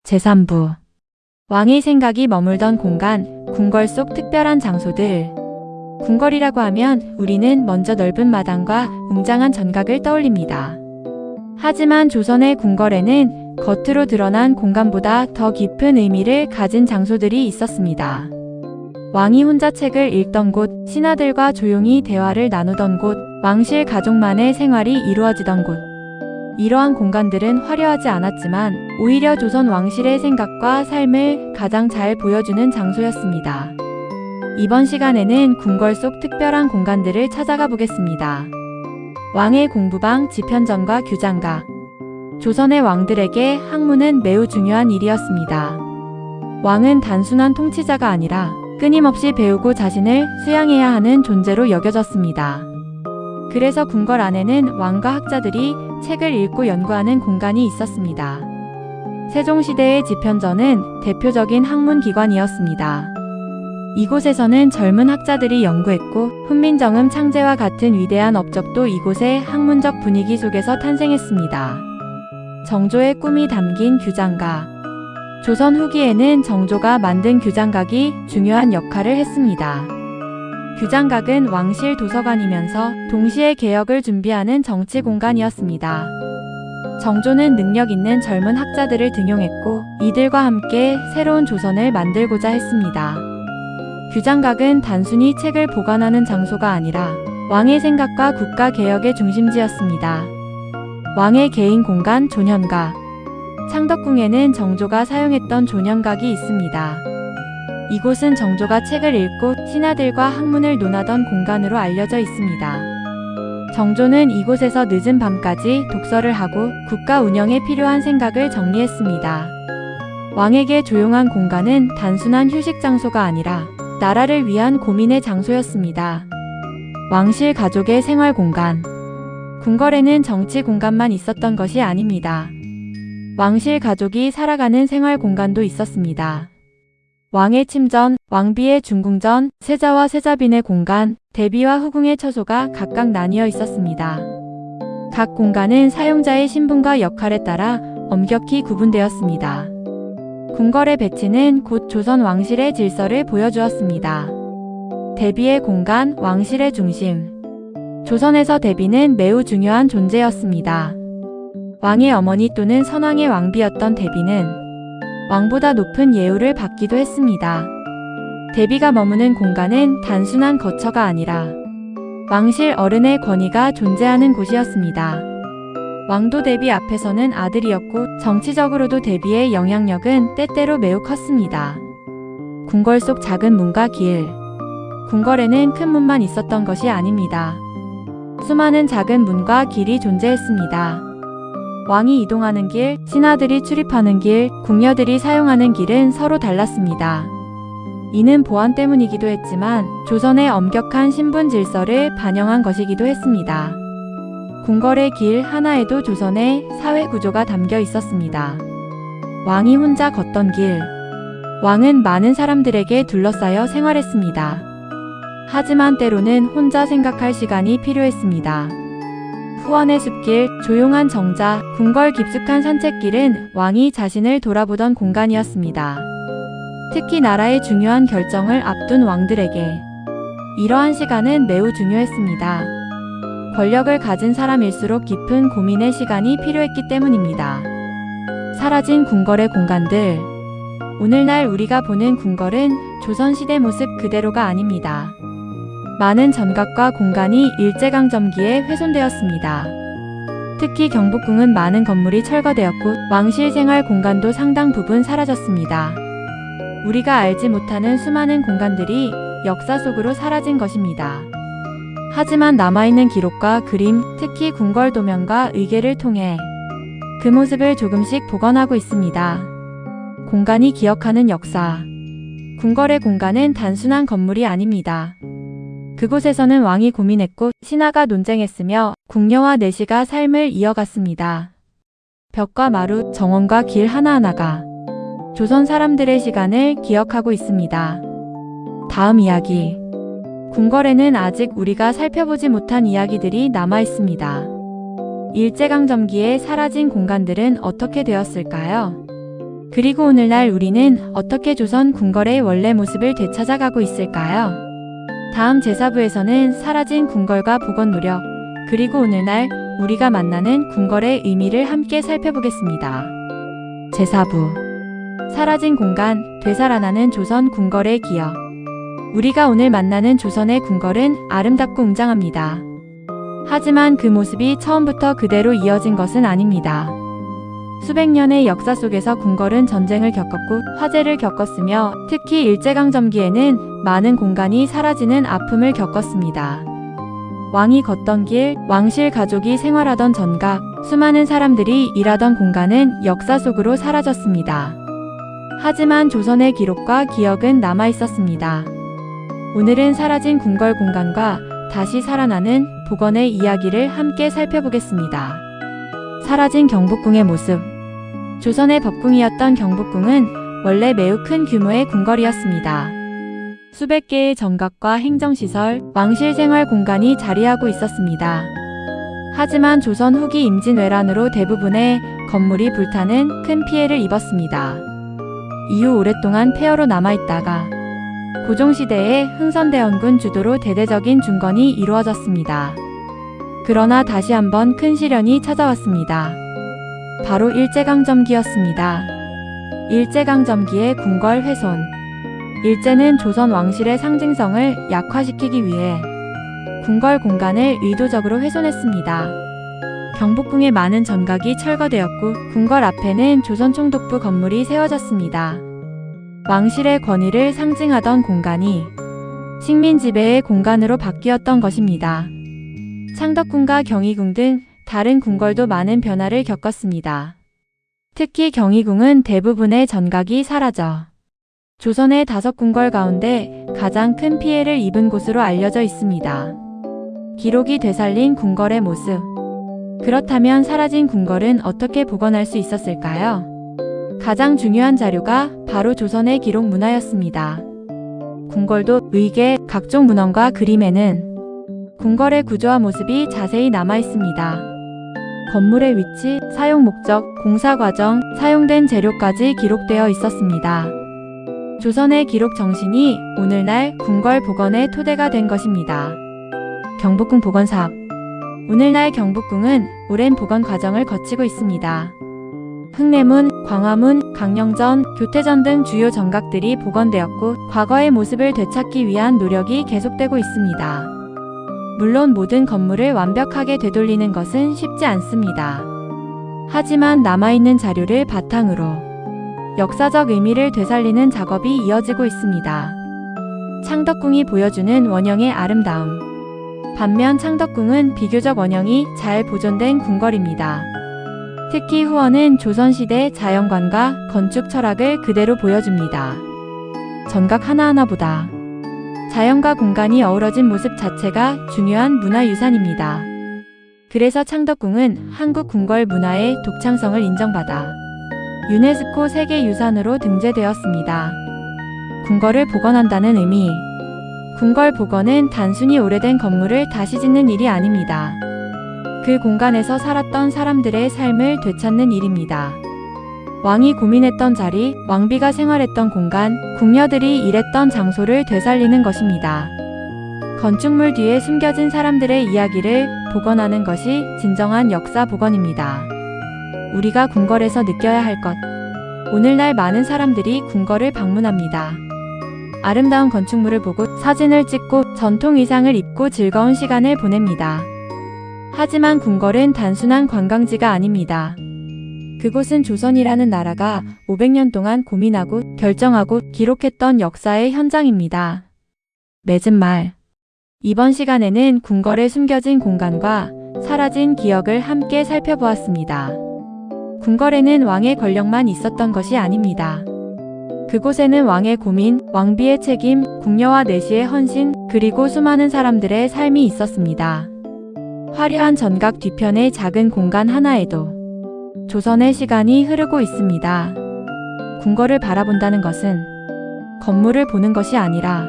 제3부 왕의 생각이 머물던 공간, 궁궐 속 특별한 장소들. 궁궐이라고 하면 우리는 먼저 넓은 마당과 웅장한 전각을 떠올립니다. 하지만 조선의 궁궐에는 겉으로 드러난 공간보다 더 깊은 의미를 가진 장소들이 있었습니다. 왕이 혼자 책을 읽던 곳, 신하들과 조용히 대화를 나누던 곳, 왕실 가족만의 생활이 이루어지던 곳. 이러한 공간들은 화려하지 않았지만 오히려 조선 왕실의 생각과 삶을 가장 잘 보여주는 장소였습니다. 이번 시간에는 궁궐 속 특별한 공간들을 찾아가 보겠습니다. 왕의 공부방, 집현전과 규장각. 조선의 왕들에게 학문은 매우 중요한 일이었습니다. 왕은 단순한 통치자가 아니라 끊임없이 배우고 자신을 수양해야 하는 존재로 여겨졌습니다. 그래서 궁궐 안에는 왕과 학자들이 책을 읽고 연구하는 공간이 있었습니다. 세종시대의 집현전은 대표적인 학문기관이었습니다. 이곳에서는 젊은 학자들이 연구했고 훈민정음 창제와 같은 위대한 업적도 이곳의 학문적 분위기 속에서 탄생했습니다. 정조의 꿈이 담긴 규장각. 조선 후기에는 정조가 만든 규장각이 중요한 역할을 했습니다. 규장각은 왕실 도서관이면서 동시에 개혁을 준비하는 정치 공간이었습니다. 정조는 능력 있는 젊은 학자들을 등용했고 이들과 함께 새로운 조선을 만들고자 했습니다. 규장각은 단순히 책을 보관하는 장소가 아니라 왕의 생각과 국가 개혁의 중심지였습니다. 왕의 개인 공간 존현각. 창덕궁에는 정조가 사용했던 존현각이 있습니다. 이곳은 정조가 책을 읽고 신하들과 학문을 논하던 공간으로 알려져 있습니다. 정조는 이곳에서 늦은 밤까지 독서를 하고 국가 운영에 필요한 생각을 정리했습니다. 왕에게 조용한 공간은 단순한 휴식 장소가 아니라 나라를 위한 고민의 장소였습니다. 왕실 가족의 생활 공간. 궁궐에는 정치 공간만 있었던 것이 아닙니다. 왕실 가족이 살아가는 생활 공간도 있었습니다. 왕의 침전, 왕비의 중궁전, 세자와 세자빈의 공간, 대비와 후궁의 처소가 각각 나뉘어 있었습니다. 각 공간은 사용자의 신분과 역할에 따라 엄격히 구분되었습니다. 궁궐의 배치는 곧 조선 왕실의 질서를 보여주었습니다. 대비의 공간, 왕실의 중심. 조선에서 대비는 매우 중요한 존재였습니다. 왕의 어머니 또는 선왕의 왕비였던 대비는 왕보다 높은 예우를 받기도 했습니다. 대비가 머무는 공간은 단순한 거처가 아니라 왕실 어른의 권위가 존재하는 곳이었습니다. 왕도 대비 앞에서는 아들이었고 정치적으로도 대비의 영향력은 때때로 매우 컸습니다. 궁궐 속 작은 문과 길. 궁궐에는 큰 문만 있었던 것이 아닙니다. 수많은 작은 문과 길이 존재했습니다. 왕이 이동하는 길, 신하들이 출입하는 길, 궁녀들이 사용하는 길은 서로 달랐습니다. 이는 보안 때문이기도 했지만 조선의 엄격한 신분 질서를 반영한 것이기도 했습니다. 궁궐의 길 하나에도 조선의 사회 구조가 담겨 있었습니다. 왕이 혼자 걷던 길. 왕은 많은 사람들에게 둘러싸여 생활했습니다. 하지만 때로는 혼자 생각할 시간이 필요했습니다. 후원의 숲길, 조용한 정자, 궁궐 깊숙한 산책길은 왕이 자신을 돌아보던 공간이었습니다. 특히 나라의 중요한 결정을 앞둔 왕들에게 이러한 시간은 매우 중요했습니다. 권력을 가진 사람일수록 깊은 고민의 시간이 필요했기 때문입니다. 사라진 궁궐의 공간들. 오늘날 우리가 보는 궁궐은 조선시대 모습 그대로가 아닙니다. 많은 전각과 공간이 일제강점기에 훼손되었습니다. 특히 경복궁은 많은 건물이 철거되었고 왕실 생활 공간도 상당 부분 사라졌습니다. 우리가 알지 못하는 수많은 공간들이 역사 속으로 사라진 것입니다. 하지만 남아있는 기록과 그림, 특히 궁궐 도면과 의궤를 통해 그 모습을 조금씩 복원하고 있습니다. 공간이 기억하는 역사. 궁궐의 공간은 단순한 건물이 아닙니다. 그곳에서는 왕이 고민했고 신하가 논쟁했으며 궁녀와 내시가 삶을 이어갔습니다. 벽과 마루, 정원과 길 하나하나가 조선 사람들의 시간을 기억하고 있습니다. 다음 이야기. 궁궐에는 아직 우리가 살펴보지 못한 이야기들이 남아 있습니다. 일제강점기에 사라진 공간들은 어떻게 되었을까요? 그리고 오늘날 우리는 어떻게 조선 궁궐의 원래 모습을 되찾아가고 있을까요? 다음 제4부에서는 사라진 궁궐과 복원 노력, 그리고 오늘날 우리가 만나는 궁궐의 의미를 함께 살펴보겠습니다. 제4부 사라진 공간, 되살아나는 조선 궁궐의 기억. 우리가 오늘 만나는 조선의 궁궐은 아름답고 웅장합니다. 하지만 그 모습이 처음부터 그대로 이어진 것은 아닙니다. 수백 년의 역사 속에서 궁궐은 전쟁을 겪었고 화재를 겪었으며 특히 일제강점기에는 많은 공간이 사라지는 아픔을 겪었습니다. 왕이 걷던 길, 왕실 가족이 생활하던 전각, 수많은 사람들이 일하던 공간은 역사 속으로 사라졌습니다. 하지만 조선의 기록과 기억은 남아 있었습니다. 오늘은 사라진 궁궐 공간과 다시 살아나는 복원의 이야기를 함께 살펴보겠습니다. 사라진 경복궁의 모습. 조선의 법궁이었던 경복궁은 원래 매우 큰 규모의 궁궐이었습니다. 수백 개의 정각과 행정시설, 왕실 생활 공간이 자리하고 있었습니다. 하지만 조선 후기 임진왜란으로 대부분의 건물이 불타는 큰 피해를 입었습니다. 이후 오랫동안 폐허로 남아있다가 고종시대에 흥선대원군 주도로 대대적인 중건이 이루어졌습니다. 그러나 다시 한번 큰 시련이 찾아왔습니다. 바로 일제강점기였습니다. 일제강점기의 궁궐 훼손. 일제는 조선 왕실의 상징성을 약화시키기 위해 궁궐 공간을 의도적으로 훼손했습니다. 경복궁의 많은 전각이 철거되었고 궁궐 앞에는 조선 총독부 건물이 세워졌습니다. 왕실의 권위를 상징하던 공간이 식민 지배의 공간으로 바뀌었던 것입니다. 창덕궁과 경희궁 등 다른 궁궐도 많은 변화를 겪었습니다. 특히 경희궁은 대부분의 전각이 사라져 조선의 5궁궐 가운데 가장 큰 피해를 입은 곳으로 알려져 있습니다. 기록이 되살린 궁궐의 모습. 그렇다면 사라진 궁궐은 어떻게 복원할 수 있었을까요? 가장 중요한 자료가 바로 조선의 기록 문화였습니다. 궁궐도 의계, 각종 문헌과 그림에는 궁궐의 구조와 모습이 자세히 남아 있습니다. 건물의 위치, 사용 목적, 공사 과정, 사용된 재료까지 기록되어 있었습니다. 조선의 기록 정신이 오늘날 궁궐 복원의 토대가 된 것입니다. 경복궁 복원 사업. 오늘날 경복궁은 오랜 복원 과정을 거치고 있습니다. 흥내문, 광화문, 강령전, 교태전 등 주요 정각들이 복원되었고 과거의 모습을 되찾기 위한 노력이 계속되고 있습니다. 물론 모든 건물을 완벽하게 되돌리는 것은 쉽지 않습니다. 하지만 남아있는 자료를 바탕으로 역사적 의미를 되살리는 작업이 이어지고 있습니다. 창덕궁이 보여주는 원형의 아름다움. 반면 창덕궁은 비교적 원형이 잘 보존된 궁궐입니다. 특히 후원은 조선시대 자연관과 건축 철학을 그대로 보여줍니다. 전각 하나하나보다 자연과 공간이 어우러진 모습 자체가 중요한 문화유산입니다. 그래서 창덕궁은 한국 궁궐 문화의 독창성을 인정받아 유네스코 세계유산으로 등재되었습니다. 궁궐을 복원한다는 의미. 궁궐 복원은 단순히 오래된 건물을 다시 짓는 일이 아닙니다. 그 공간에서 살았던 사람들의 삶을 되찾는 일입니다. 왕이 고민했던 자리, 왕비가 생활했던 공간, 궁녀들이 일했던 장소를 되살리는 것입니다. 건축물 뒤에 숨겨진 사람들의 이야기를 복원하는 것이 진정한 역사 복원입니다. 우리가 궁궐에서 느껴야 할 것. 오늘날 많은 사람들이 궁궐을 방문합니다. 아름다운 건축물을 보고 사진을 찍고 전통 의상을 입고 즐거운 시간을 보냅니다. 하지만 궁궐은 단순한 관광지가 아닙니다. 그곳은 조선이라는 나라가 500년 동안 고민하고 결정하고 기록했던 역사의 현장입니다. 맺은 말. 이번 시간에는 궁궐에 숨겨진 공간과 사라진 기억을 함께 살펴보았습니다. 궁궐에는 왕의 권력만 있었던 것이 아닙니다. 그곳에는 왕의 고민, 왕비의 책임, 궁녀와 내시의 헌신, 그리고 수많은 사람들의 삶이 있었습니다. 화려한 전각 뒤편의 작은 공간 하나에도 조선의 시간이 흐르고 있습니다. 궁궐을 바라본다는 것은 건물을 보는 것이 아니라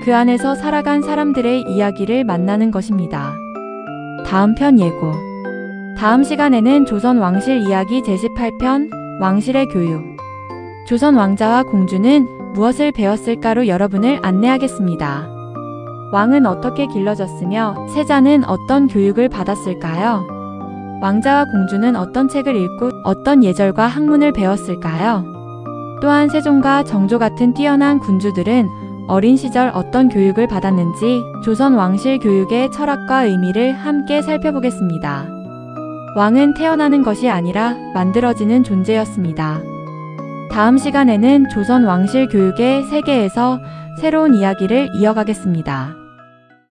그 안에서 살아간 사람들의 이야기를 만나는 것입니다. 다음 편 예고. 다음 시간에는 조선 왕실 이야기 제18편 왕실의 교육, 조선 왕자와 공주는 무엇을 배웠을까로 여러분을 안내하겠습니다. 왕은 어떻게 길러졌으며 세자는 어떤 교육을 받았을까요? 왕자와 공주는 어떤 책을 읽고 어떤 예절과 학문을 배웠을까요? 또한 세종과 정조 같은 뛰어난 군주들은 어린 시절 어떤 교육을 받았는지 조선 왕실 교육의 철학과 의미를 함께 살펴보겠습니다. 왕은 태어나는 것이 아니라 만들어지는 존재였습니다. 다음 시간에는 조선 왕실 교육의 세계에서 새로운 이야기를 이어가겠습니다.